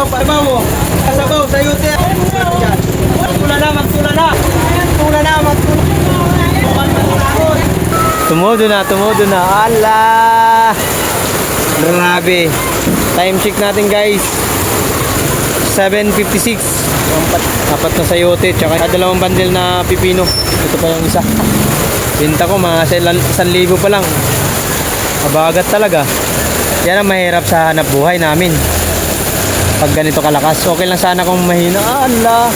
sabaw, pabaw. Kasabaw, sayute. Magtula na, magtula na. Magtula na, magtula. Tumudo na. Allah! Grabe. Time check natin guys. 7:56. Apat na sayote, tsaka dalawang bandel na pipino. Ito pa yung isa. Binta ko mga 1,000 pa lang. Mabagat talaga. Yan ang mahirap sa hanap buhay namin. Pag ganito kalakas, okay lang sana kung mahina. Allah!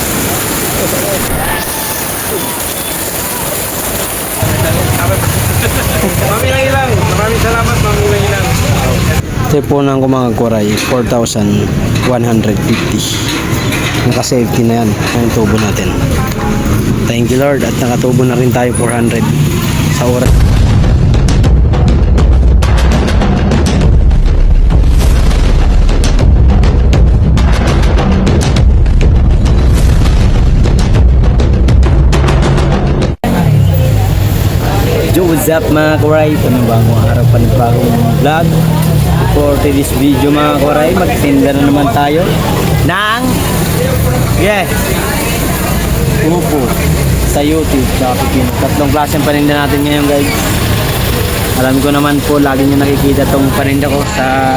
Mami lang ilang. Maraming salamat, mami lang ilang. Teponan ko mga kuray, 4,150. Naka-safety na yan ang tubo natin. Thank you Lord, at nakatubo na rin tayo 400 sa oras. Yo, what's up mga kuray? Panibagong araw, panibagong vlog. For today's video mga kuray, magtinda na naman tayo ng upo, sayuti, tsaka pipino. Tatlong klaseng paninda natin ngayon guys. Alam ko naman po, lagi nyo nakikita tong paninda ko sa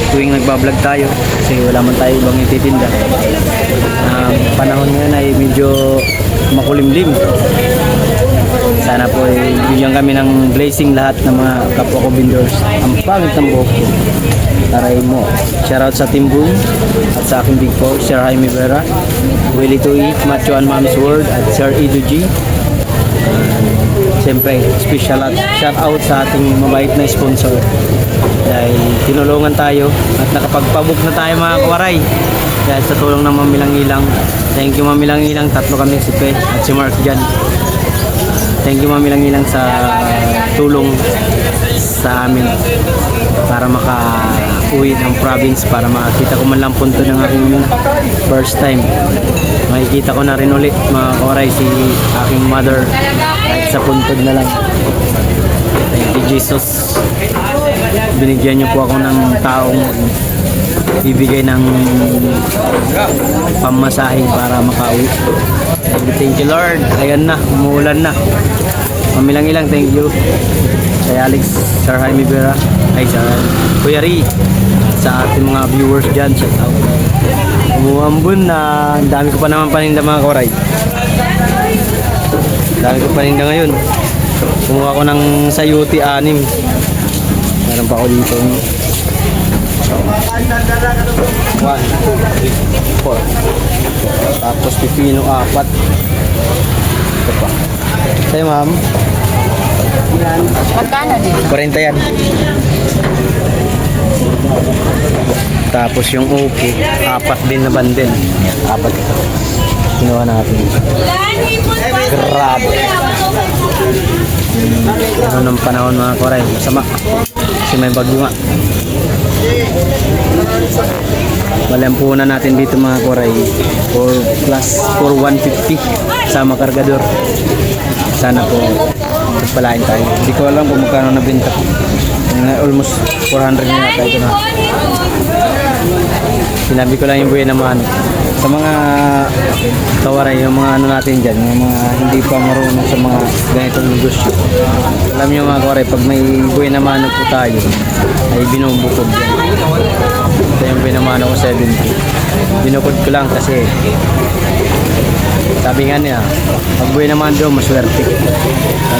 tuwing nagbablog tayo kasi wala man tayo ibang ititinda. Panahon ngayon ay medyo makulimlim. Sana po bigyan kami ng blessing lahat ng mga kapwa ko vendors. Ang pangit ng buhok ko. Taray mo. Shoutout sa Team Boom at sa aking Big Four, Sir Jaime Vera, Willie Tui, Macho and Mom's World at Sir Edu G. Siyempre, special shoutout sa ating mabait na sponsor dahil tinulungan tayo at nakapagpabook na tayo mga kawaray dahil sa tulong ng Mamilang Ilang. Thank you Mamilang Ilang, tatlo kami, si Pe at si Mark dyan. Thank you Mamilang Ilang sa tulong sa amin para maka-uwi ng province, para makita ko man lang punto ng aking first time. Makikita ko na rin ulit mga kawaray si aking mother kahit sa puntod na lang. Thank you Jesus. Binigyan niyo po ako ng taong ibigay ng pamasahe para makauwi. Thank you Lord. Ayan na, umuulan na. Mamilang Ilang, thank you. Kay Alex, Sir Jaime Vera, ay sa Kuya Ri, sa ating mga viewers dyan, shout out. Umuambon na, ang dami ko pa naman paninda mga koray. Dami ko paninda ngayon. Kumuha ko ng sayuti 6. Meron pa ako dito. 1, 2, 3, 4. Tapos pipino 4. Ito pa. Sa'yo ma'am? Magkano din? 40 yan. Tapos yung upo, 4 din na bandel. 4 ito. Kinuha natin. Grabe. Ano ng panahon mga koray? Masama. Kasi may bagyo nga. Malampunan natin dito mga koray. 4,150 sama kargador. Sana po pagpalain tayo. Hindi ko alam kung magkano nabenta ko. Almost 400 na yata ito na. Sinabi ko lang yung buhay naman. Sa mga kawaray, yung mga ano natin dyan, yung mga hindi pa marunong sa mga ganitong negosyo. Alam nyo mga kawaray, pag may buhay naman po tayo, ay binubukod dyan. Ito yung buhay naman ako 70. Binukod ko lang kasi sabi nga niya, pag buhay naman doon, maswerte.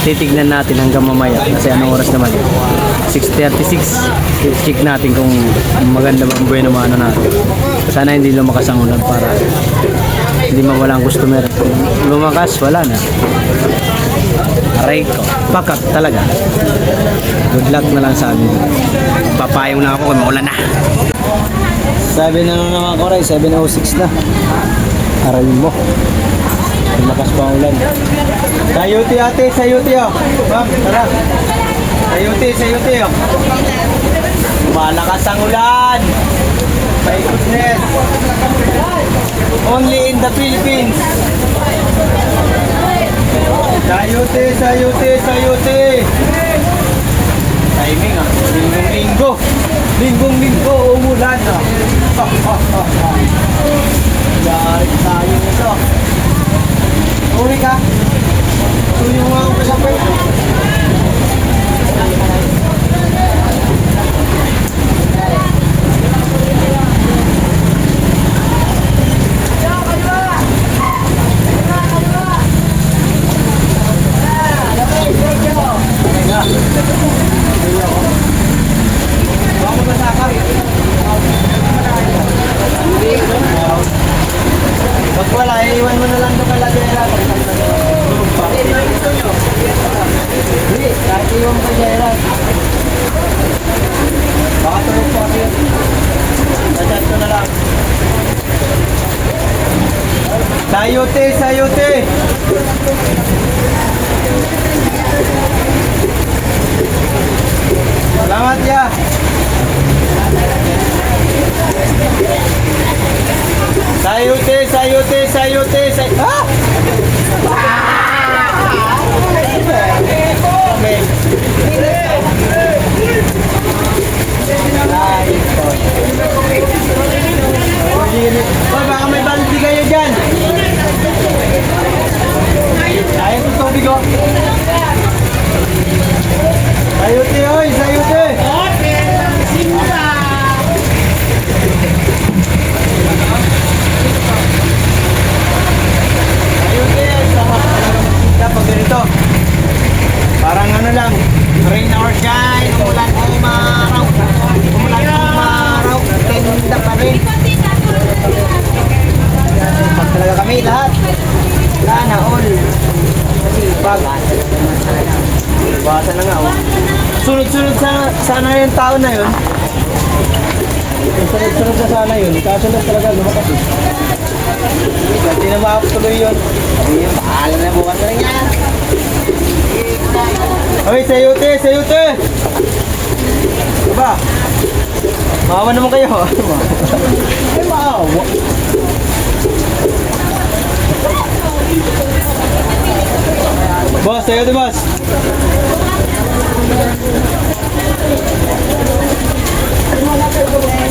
Titignan natin hanggang mamaya kasi anong oras naman 6:36. Check natin kung maganda bang buhay naman natin. Sana hindi lumakas ang ulan para hindi mawalang customer. Kung lumakas, wala na. Aray ko, pakak talaga. Good luck na lang sa amin. Papayong na ako kung maulan na. Sabi na naman ako rin, 7:06 na. Aray mo. Lumakas pa ang ulan. Sayuti ate, sayuti oh. Ma'am, tara. Sayuti oh. Malakas ang ulan. My goodness. Only in the Philippines. Sayuti. Timing ah. Linggong-linggo, umulan ah. Yari tayo nito. Uli ka. Uli mo ako kasapay. Pag wala, iwan mo na lang doon kalagay lang. Hindi, kahit iwan pa dyan lang. Baka tulog po kasi yun. Dadad ko na lang. Sayote, sayote! Salamat ya! Sayote, sayote, sayote, say... Ah! Hoy, baka may baldi kayo dyan. Ayaw ko tubig ko. Sayote, hoy, sayote. Pag ganito, parang ano lang, rain or shine, umulan o umaraw, umulan o umaraw, tinda pa rin. Pag talaga kami lahat, sana all, kasi pag, basa na nga oh. Sunod-sunod sana yung tao na yun. Sunod-sunod na sana yun, kaso na talaga lumakas eh. Hindi na makapatuloy yun. Hindi yun, bahala na bukas na rin yan. Hoy, sayote, sayote! Diba? Maawa naman kayo. Ay, maawa. Boss, sayote boss.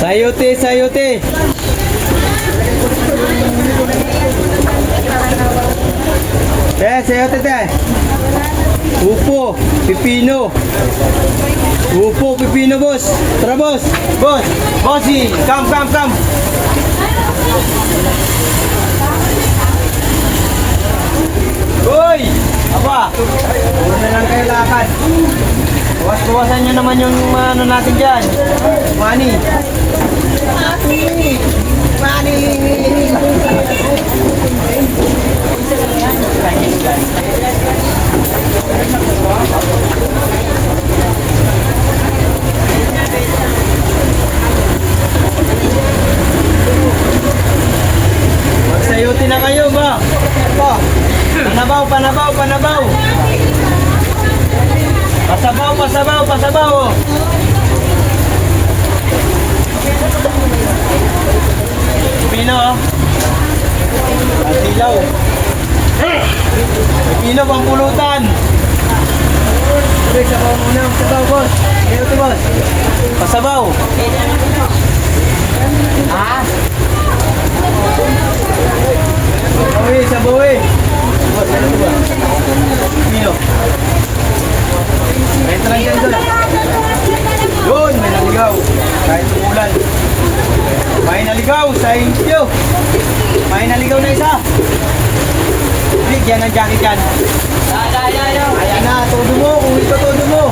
Sayote, sayote. Sayote te. Upo, pipino. Upo, pipino boss. Tara boss. Boss. Bossy. Come, come, come. Uy! Aba! Huwag na lang kayo lakad. Buwas-buwasan nyo naman yung ano natin dyan. Money. Money. Magsayuti na kayo ba? Ba? Panabaw, panabaw, panabaw. Pasabaw, pasabaw, pasabaw. Pino, oh. Asilaw. Pino, pang pulutan. Sabaw muna, sabaw, boss. Ito, boss. Pasabaw. Ah? Sabawi, sabawi. Boss, ano ba? Pino. May lang dyan doon. Doon, may naligaw. Kahit umulan. May naligaw sa inyo. May naligaw na isa. Bigyan ng jacket yan. Ayan na, todo mo. Kung ito todo mo.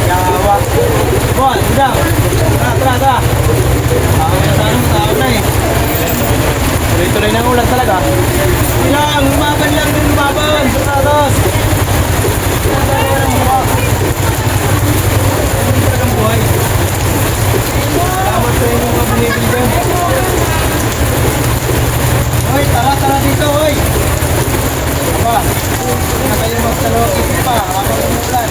Yawa. Bon, sidang. Tara, tara, tara. Ako na sa anong tao na eh. Tuloy-tuloy ng ulan talaga. Ilang, lumaban lang din lumaban. Sa tatas. Salamat sa inyong kabunibigan. Hoy, tara, tara dito, hoy. Aba, na kayo magtalawag-isip pa. Ako yung ulan.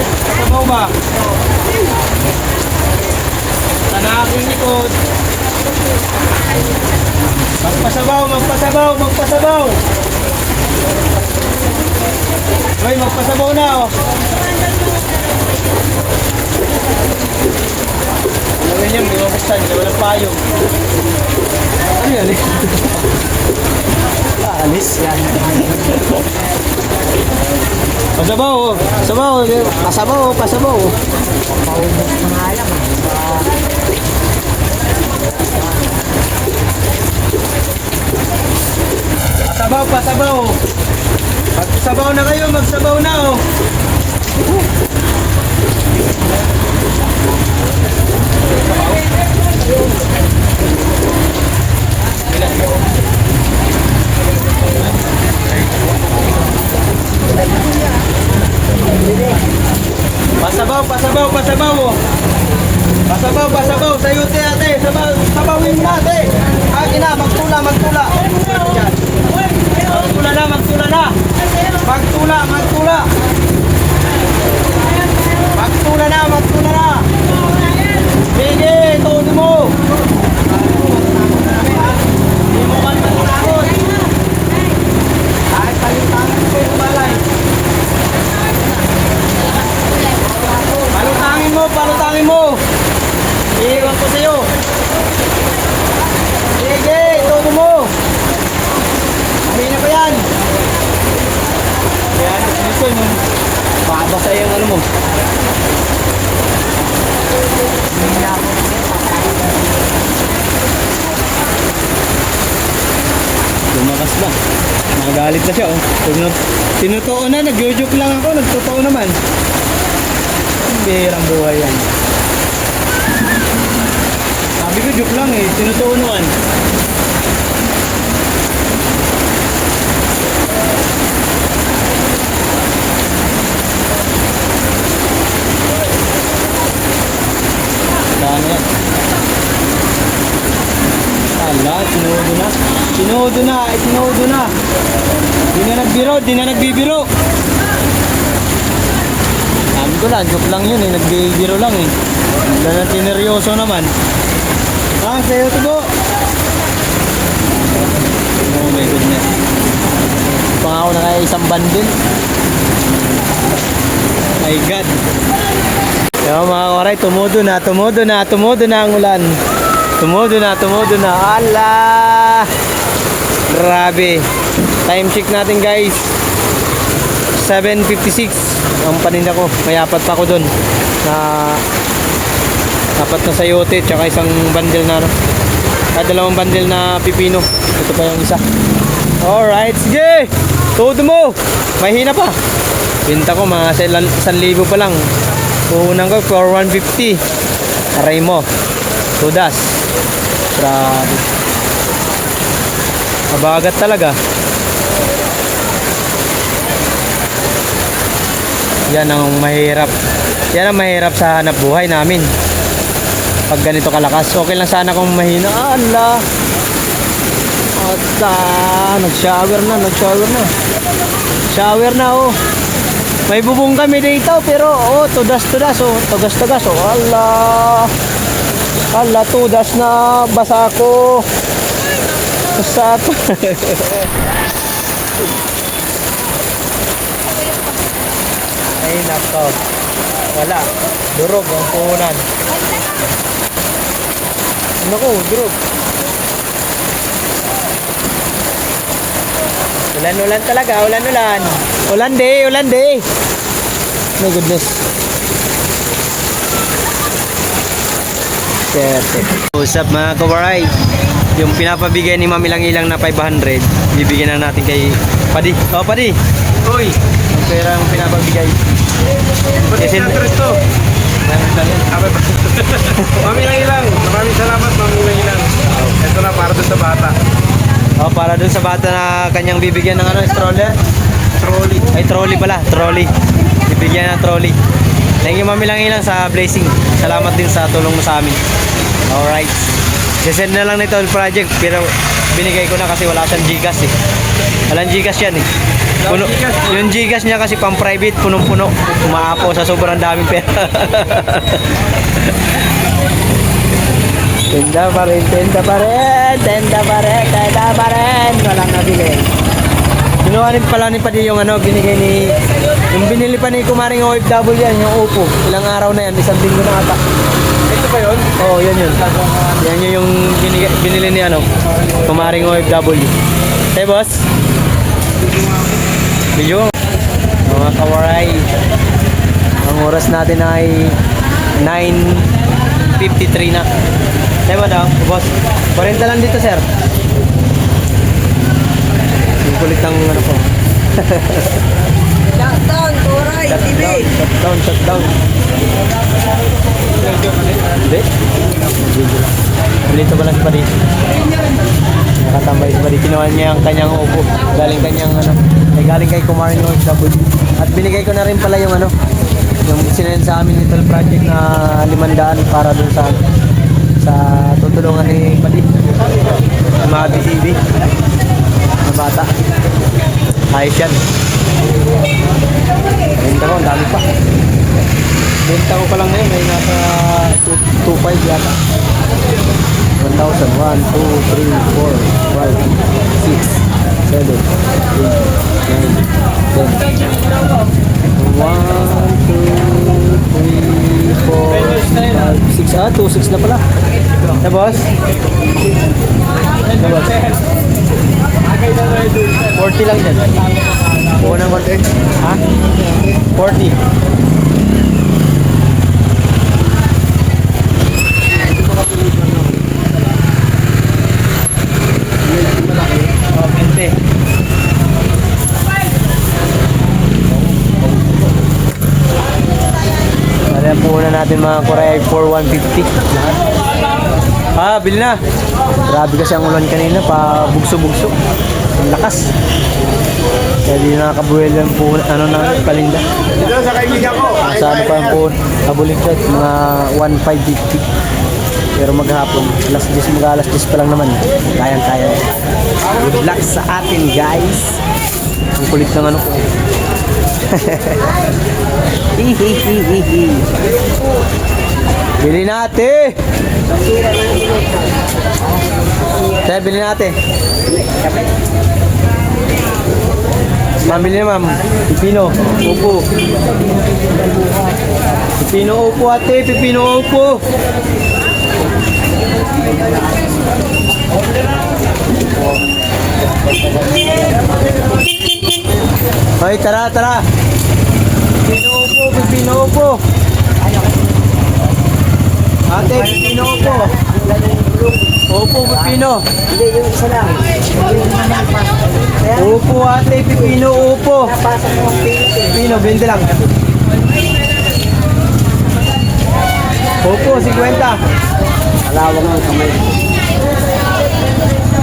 Kasabaw ba? Sana aking likod. Magpasabaw, magpasabaw, magpasabaw. Hoy, magpasabaw na oh. Gawin niya, may buksan, walang payong. Ano yan? Alis yan. Pasabaw oh. Pasabaw. Pasabaw. Pasabaw. Paubos na nga lang. Pasabaw. Pasabaw. Magsabaw na kayo. Magsabaw na oh. Pasabaw, pasabaw, pasabaw. Pasabaw, pasabaw. Sayo te ate. Sabawin natin. Akin na, magtula, magtula. Yan. Magtula na, magtula na. Magtula, magtula. Magtula na, magtula na. Sige, todo mo. Hindi mo man matakot. Kahit palintangan ko yung balay. Palutangin mo, palutangin mo. Iiwan ko sa'yo. Sige, todo mo. Amina pa yan. Yan, dito yun. Babasa yung ano mo. Lumakas ba? Nagalit na siya oh. Tinutuo na, nag-joke lang ako, nagtotoo naman. Birang buhay yan. Sabi ko joke lang eh, tinutuo naman. Saan yan? Ala, tinudo na. Tinudo na, tinudo na. Di na nagbiro, di na nagbibiro. Sabi ko lang, joke lang yun eh, nagbibiro lang eh. Wala na tineryoso naman. Ah, sa'yo ito po. Oh my goodness. Pang ako na kaya isang bundle. My God. Yo mga koray, tumudo na, tumudo na, tumudo na ang ulan. Tumudo na, tumudo na. Allah! Grabe. Time check natin guys. 7:56 ang paninda ko. May apat pa ako dun na apat na sayote tsaka isang bundle na dalawang bundle na pipino. Ito pa yung isa. Alright, sige! Todo mo! May hina pa. Binta ko mga 1,000 pa lang. Puhunan ko for 150. Aray mo. Tudas. Grabe. Mabagat talaga. Yan ang mahirap. Yan ang mahirap sa hanap buhay namin. Pag ganito kalakas. Okay lang sana kung mahina. Allah. At nag-shower na, nag-shower na. Shower na oh. May bubong kami dito pero oh, tudas-tudas oh. Tugas-tugas oh. Allah. Allah, tudas na. Basa ko. Basa ko. Ay nako. Wala. Durog ang puhunan. Nako, durog. Ulan-ulan talaga, ulan-ulan. Ulan day, ulan day. My goodness. What's up mga kawaray? Yung pinapabigay ni Mami Ilang na 500, bibigyan na natin kay Padi. Oh, Padi. Uy, ang pera ang pinapabigay. Kasi ito. Mami Ilang, maraming salamat Mami Ilang. Ito na para doon sa bata. Oh, para dun sa bata na kanyang bibigyan ng ano, stroller. Trolley. Ay, trolley pala, trolley. Bibigyan ng trolley. Thank you Mami Ilang sa blessing. Salamat din sa tulong mo sa amin. Alright. Sesend na lang nito yung project pero binigay ko na kasi wala siyang Gcash eh. Walang Gcash yan eh. Yung Gcash niya kasi pang private, punong-puno. Umaapo sa sobrang daming pera. Tenda pa rin, tenda pa rin, tenda pa rin, tenda pa rin. Walang nabili. Kinuha rin pala ni Padi yung ano, binigay ni... Yung binili pa ni Kumaring OFW yan, yung Oppo. Ilang araw na yan, isang linggo na ata. Ito ba yun? Oo, yan yun. Yan yun yung binili ni ano, Kumaring OFW. Hey, boss. Video. Mga kawaray. Ang oras natin ay 9:53 na. Hey, madam. Boss. 40 lang dito, sir. Yung kulit ng ano po. Lockdown, Koray, TV. Shutdown. Hindi. Dito pa lang si Padi. Nakatambay si Padi. Kinuha niya ang kanyang upo. Galing kay Kumarin North Double. At binigay ko na rin pala yung ano, yung sinend sa amin little project na 500 para dun sa tutulungan ni Padi. Mga BCB. Mga bata. Ayos yan. Benta ko, ang dami pa. Benta ko pa lang ngayon, ay nasa 2.5 yata. 1,000, 1, 2, 3, 4, 5, 6, 7, 8, 9, 10. 1, 2, 3, 4, 5, 6, 7, 8, 9, 10. 2, 6 na pala. Na boss? Na boss? 40 lang dyan. Buo ng 1 ha? 40. Oh, 20. Ayan po na natin mga Korea for 150. Bili na. Grabe kasi ang ulan kanina, pa bugso-bugso. Ang lakas. Kaya di nakakabuel yung po, ano na, palinda. Dito sa kaibigan ko. Saan pa yung po, kabuligtad, mga 1,550. Pero maghapon, alas 10 pa lang naman. Kayang-kaya. Good luck sa atin, guys. Ang kulit ng ano ko. Hihihihihi. Bili natin! Kaya bili natin. Ma'am, bili na ma'am. Pipino, upo. Pipino, upo ate. Pipino, upo. Hoy, tara. Pipino, upo. Pipino, upo. Ate, pipino, upo. Upo, pipino. Hindi, yung isa lang. Upo, ate, pipino, upo. Napasok mo ang pilit eh. Pipino, 20 lang. Upo, 50. Alawang ng kamay.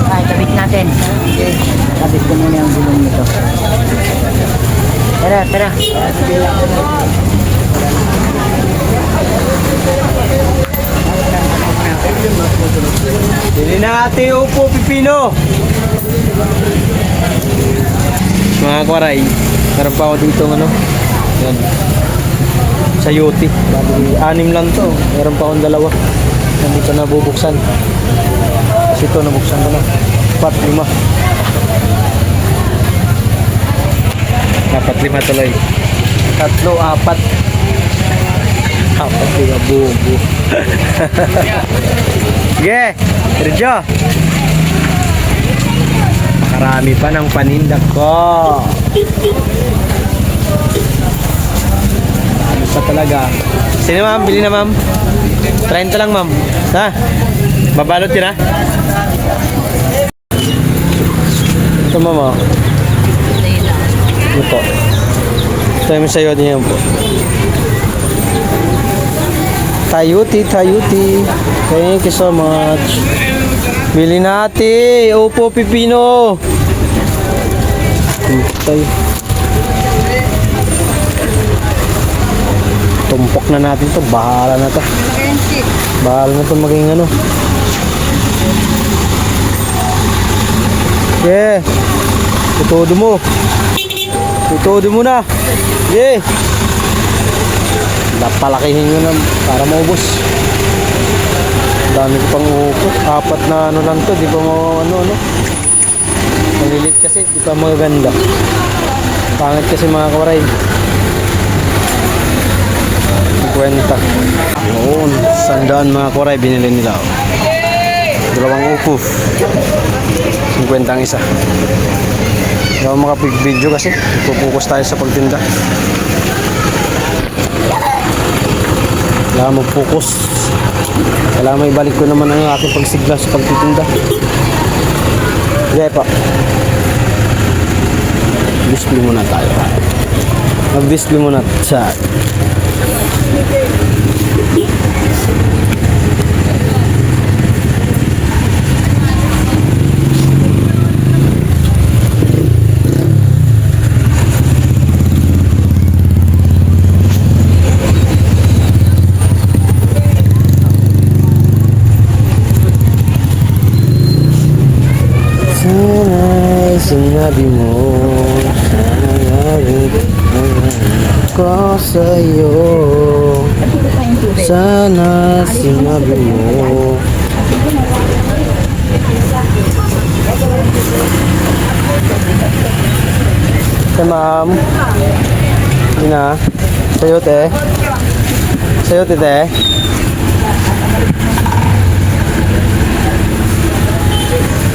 Ay, tabit natin. Okay. Tabit ko muna yung gulong nito. Tara. Bili na ate, upo, pipino. Mga kwaray, meron pa ako dito ano. Yan. Sa Yuti. Bali, 6 lang to. Meron pa akong 2. Hindi ko nabubuksan. Kasi ito, nabuksan ko na. 4, 5. Dapat 5 tuloy. 3, 4. 4, 5, bubo. Sige, Sergio. Makarami pa ng panindak ko. Ano pa talaga? Sino ma'am? Bili na ma'am. 30 lang ma'am. Ha? Babalot yun ha? Ito ma'am oh. Ito po. Ito yung sayo niya po. Tayuti. Thank you so much. Bili natin. Upo, pipino. Okay. Tumpok na natin to. Bahala na to. Bahala na to maging ano. Yeah. Itodo mo na. Yeah. Napalakihin nyo na para maubos. Dami ko pang upo. 4 na ano lang to. Di ba mo ano. Malilit kasi, di pa magaganda. Pangit kasi mga kawaray. 50. Yun, 100 mga kawaray binili nila. Dalawang upo. 50 ang isa. Hindi ako makapig-video kasi. Ipupokus tayo sa pagtinda. Kailangan mag-focus. Kailangan may balik ko naman ang aking pagsigla sa pagtitinda. Okay pa. Display muna tayo. Mag-display muna sa sana'y sinabi mo nangyari ko sa'yo. Sana sinabi mo. Ma'am. Hindi na. Sa'yo, te. Sa'yo, te.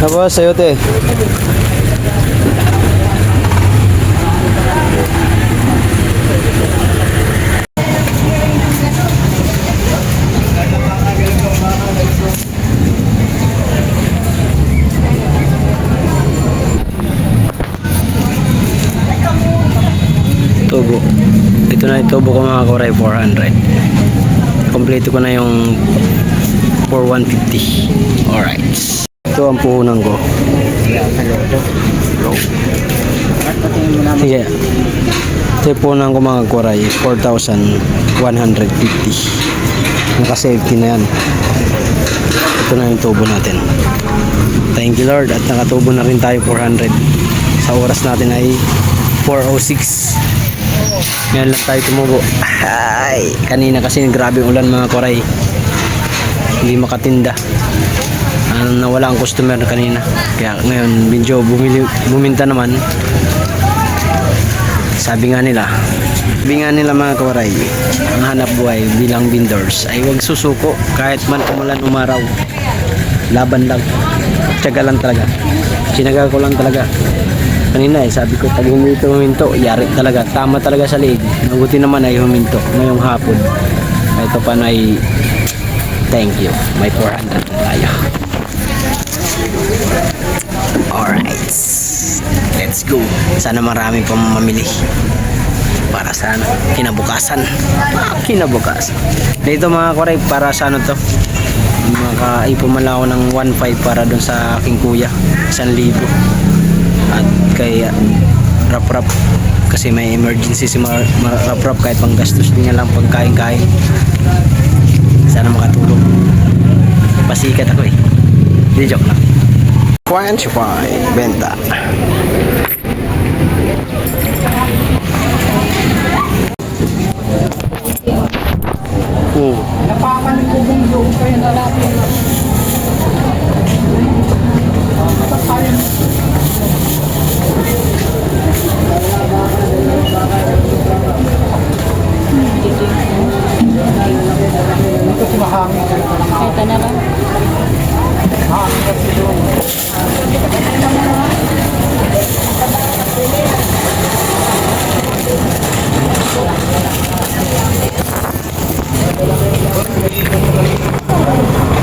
Tapos, sa'yo, te. Tubo. Ito na yung tubo ko mga kawaray, 400. Kompleto ko na yung 4150. Alright. Ito ang puhunan ko. Sige. Ito yung puhunan ko mga kawaray, 4,150. Naka-safety na yan. Ito na yung tubo natin. Thank you Lord at nakatubo na rin tayo 400. Sa oras natin ay 4:06. Ngayon lang tayo tumubo. Ay, kanina kasi grabe ulan mga koray. Hindi makatinda. Nawala ang customer kanina. Kaya ngayon medyo buminta naman. Sabi nga nila mga kawaray, ang hanap buhay bilang vendors ay huwag susuko kahit man umulan umaraw. Laban lang. Tiyaga lang talaga. Sinaga ko lang talaga. Kanina sabi ko pag huminto, yari talaga. Tama talaga sa leeg. Mabuti naman ay huminto ngayong hapon. Ito pa na ay thank you. May 400 tayo. Alright. Let's go. Sana marami pang mamili. Para sa kinabukasan. Kinabukasan. Dito mga koray, para sa ano to? Makaipon man lang ako ng 1.5 para dun sa aking kuya. 1,000. At kay Rap kasi may emergency si Rap kahit pang gastos niya lang pagkain-kain. Sana makatulong. Pasikat ako eh. Hindi, joke lang. 25 benta. Ito na lang.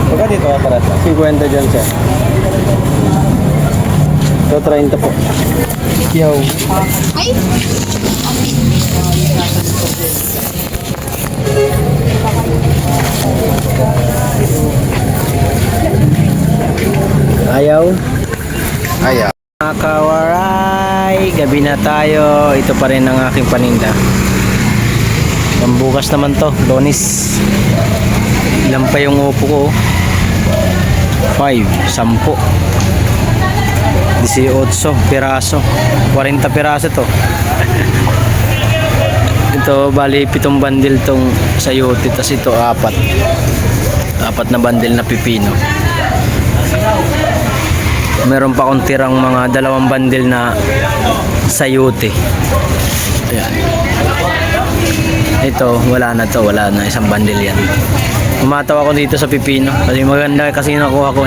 Pagka dito ka para sa 50 dyan siya. Ito 30 po. Yo. Ay! Ayaw. Ayaw. Mga kawaray, gabi na tayo. Ito pa rin ang aking paninda. Pambukas naman to, Donis. Ilan pa yung upo ko? 5, 10, 18 piraso. 40 piraso to. Ito bali 7 bandil tong sayote, tas ito 4 na bandil na pipino. Meron pa akong tirang mga 2 bundle na sayote. Ayan. Ito, wala na to. Wala na. Isang bundle yan. Umataw ako dito sa pipino. Kasi maganda kasi nakuha ko.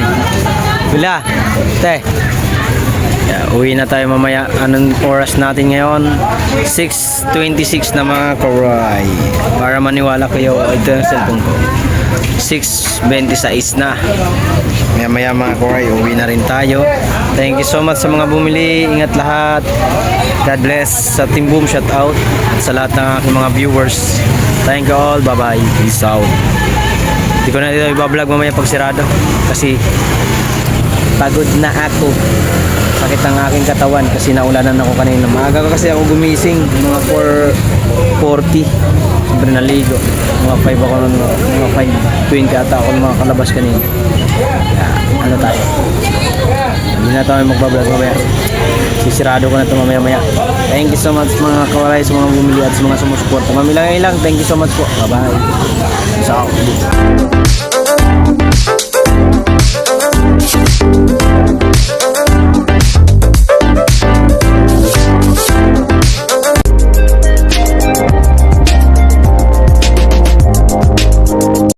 Wala. Te. Yeah, uwi na tayo mamaya. Anong oras natin ngayon? 6:26 na mga kawaray. Para maniwala kayo, ito yung cellphone ko. 6:26 na. Maya mga kawaray, uwi na rin tayo. Thank you so much sa mga bumili. Ingat lahat. God bless. Sa Team Boom, shout out. At sa lahat ng aking mga viewers. Thank you all. Bye bye. Peace out. Hindi ko na dito ibablog mamaya pag sirado. Kasi pagod na ako. Sakit ang aking katawan kasi naulanan ako kanina. Maaga kasi ako gumising, mga 4:40. Siyempre naligo. Mga 5 ako nun, mga 5:20 ata ako mga kalabas kanina. Ano tayo? Hindi na tayo magbablog mamaya. Sisirado ko na ito mamaya. Thank you so much mga kawaray sa mga bumili at sa mga sumusuporta. Mamilang lang. Thank you so much po. Bye bye. Peace out.